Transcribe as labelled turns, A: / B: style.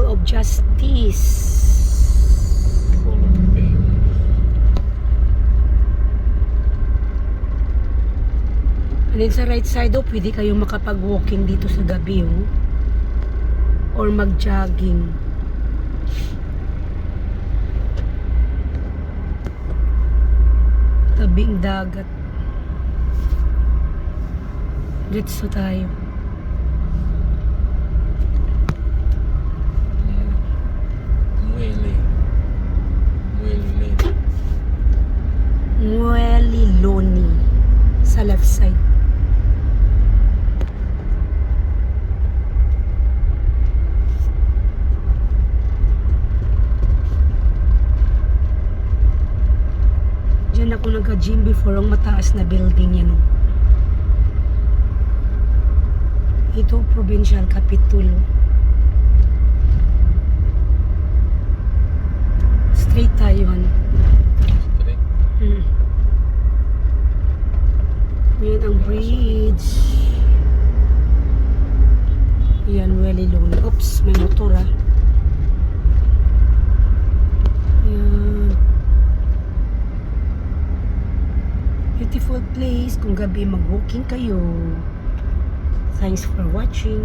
A: of Justice.
B: Full of pain.
A: And then sa right side pwede kayong makapag-walking dito sa gabi or mag-jogging. Tabing dagat. Diretso tayo.
B: Muelle. Muelle.
A: Mueliloni sa left side. Diyan ako nagka-gym before ang mataas na building yan. Ito, provincial capital. Straight tayo.
B: Straight.
A: Yan ang bridge. Yan, Mueliloni. Oops, may motor Yan. Beautiful place. Kung gabi mag-walking kayo. Thanks for watching.